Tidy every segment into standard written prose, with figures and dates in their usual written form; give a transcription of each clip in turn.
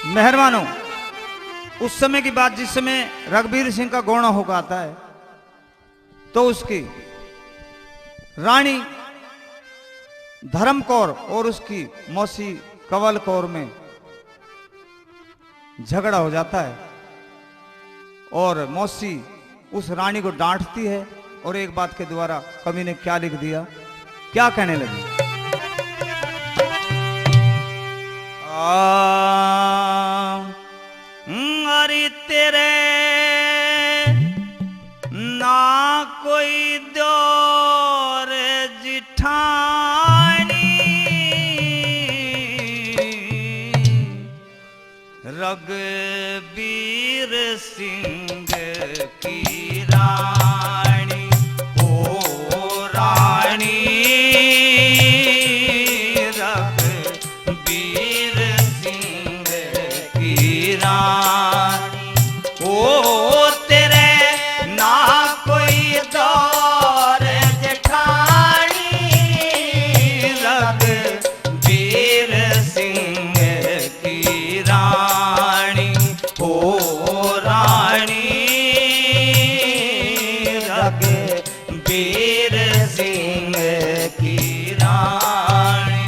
मेहरबानों, उस समय की बात जिस समय रघुवीर सिंह का गौना होकर आता है तो उसकी रानी धर्म कौर और उसकी मौसी कंवल कौर में झगड़ा हो जाता है और मौसी उस रानी को डांटती है और एक बात के द्वारा कवि ने क्या लिख दिया, क्या कहने लगी। अरे तेरे ना कोई दौर जिठानी रघुवीर सिंह की रानी, ओ रानी रघुवीर सिंह की रानी, ओ तेरे ना कोई दौर जेठानी रघुवीर सिंह की रानी, ओ रानी रघुवीर सिंह की रानी।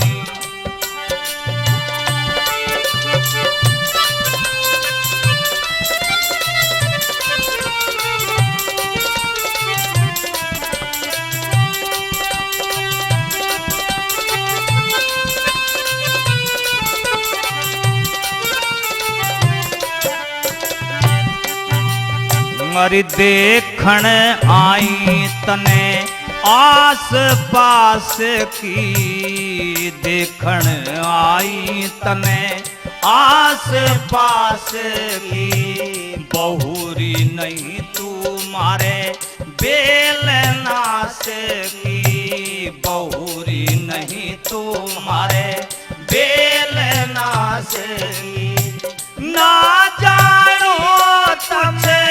मरी देखण आई तने आस पास की, देखण आई तने आस पास की, बहुरी नहीं तू मारे बेल नास की, बहुरी नहीं तू मारे बेल नास की, ना जानो तमे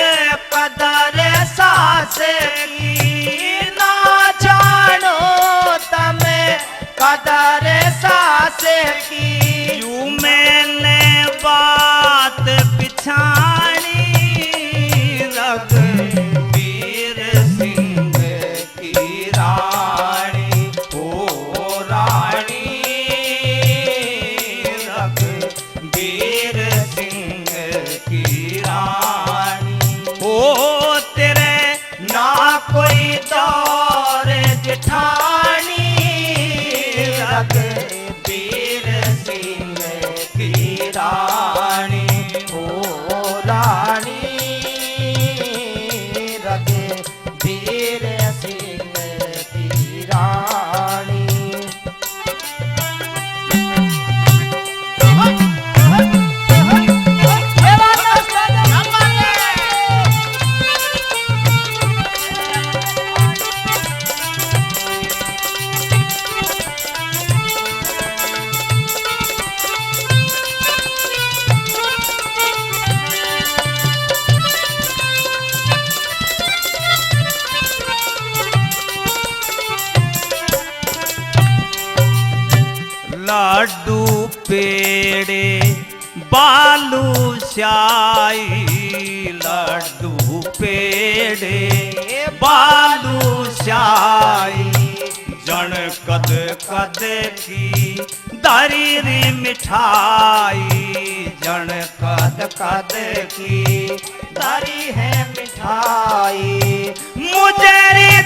कदर सास की, ना जानो तमे कदर सास की, यूं मैंने बात पिछाड़ी रघुवीर सिंह की रानी, ओ रानी रघुवीर सिंह की रानी, ओ तेरे ना कोई दौर जेठानी रघुवीर सिंह की रानी, ओ रानी रघुवीर सिंह की रानी। लाडू पेड़े बालू श्याई, लड्डू पेड़े बालू श्याई, जन कद कद की दरीरी मिठाई, जन कद कद की दरी है मिठाई, मुझे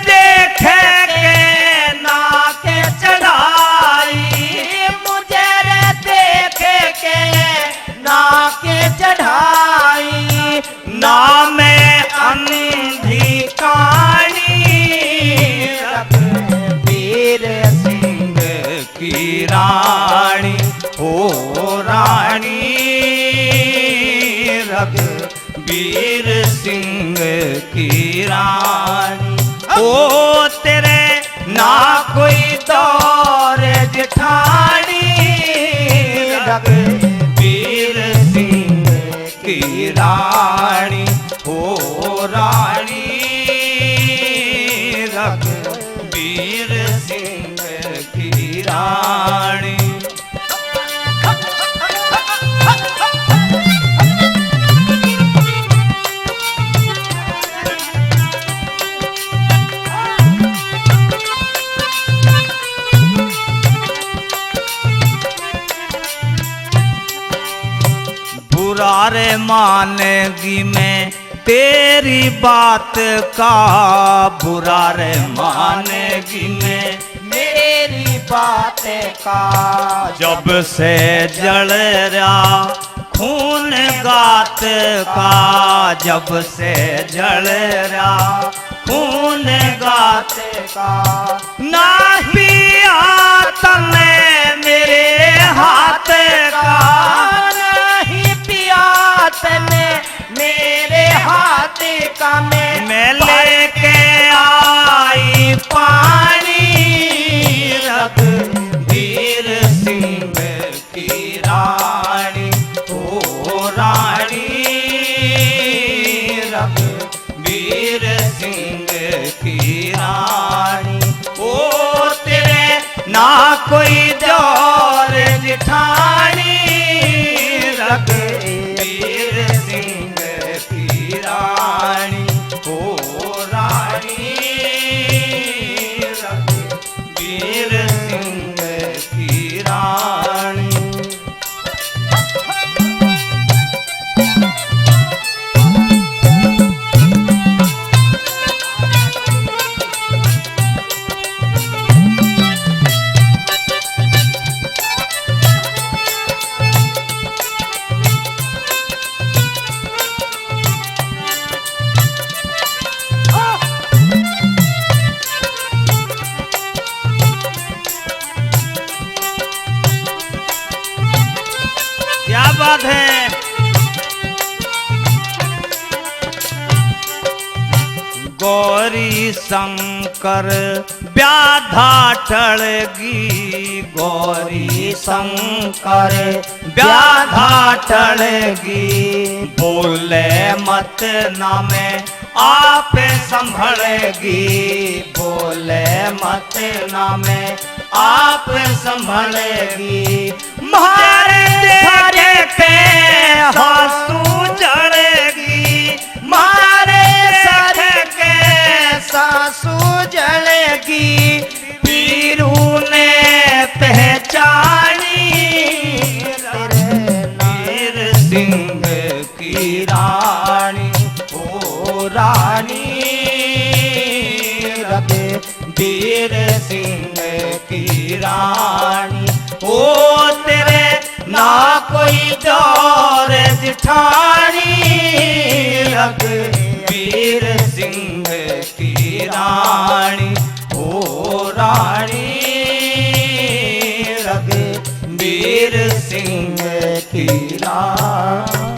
देखे के ना के चढ़ाई, मुझे देखे के ना के चढ़ाई, ना मैं अंधी कानी रघुवीर सिंह की रानी, ओ रानी रघुवीर सिंह की रानी, ओ तेरे ना कोई दौर जेठानी रघुवीर सिंह की रानी, ओ रानी रघुवीर सिंह की रानी। बुरा रे मानेगी मैं तेरी बात का, बुरा रे मानेगी मैं मेरी बात का। जब से जल रहा खून गात का, जब से जल रहा खून गात का। ना पिया तने मेरे हाथ का, नहीं पिया तने मेरे हाथ का। मैं लेके आई पानी रघुवीर सिंह की रानी, ओ रानी रघुवीर सिंह की रानी। ओ तेरे ना कोई जोर जिठानी रघुवीर सिंह की रानी, ओ रानी रघुवीर सिंह की रानी। क्या बात है। गौरी शंकर व्याधा टलगी, गौरी शंकर व्याधा टलगी। बोले मत ना मैं आप संभलेगी, बोले मत ना मैं आप संभलेगी। मारे के आंसू जड़ेगी, मारे सर के सासू जलेगी। पीरू ने पहचानी वीर सिंह की रानी, ओ रानी रघुवीर सिंह की रानी। ओ तेरे ना कोई जोर जिठानी रघुवीर सिंह की रानी, ओ रानी रघुवीर सिंह की रानी।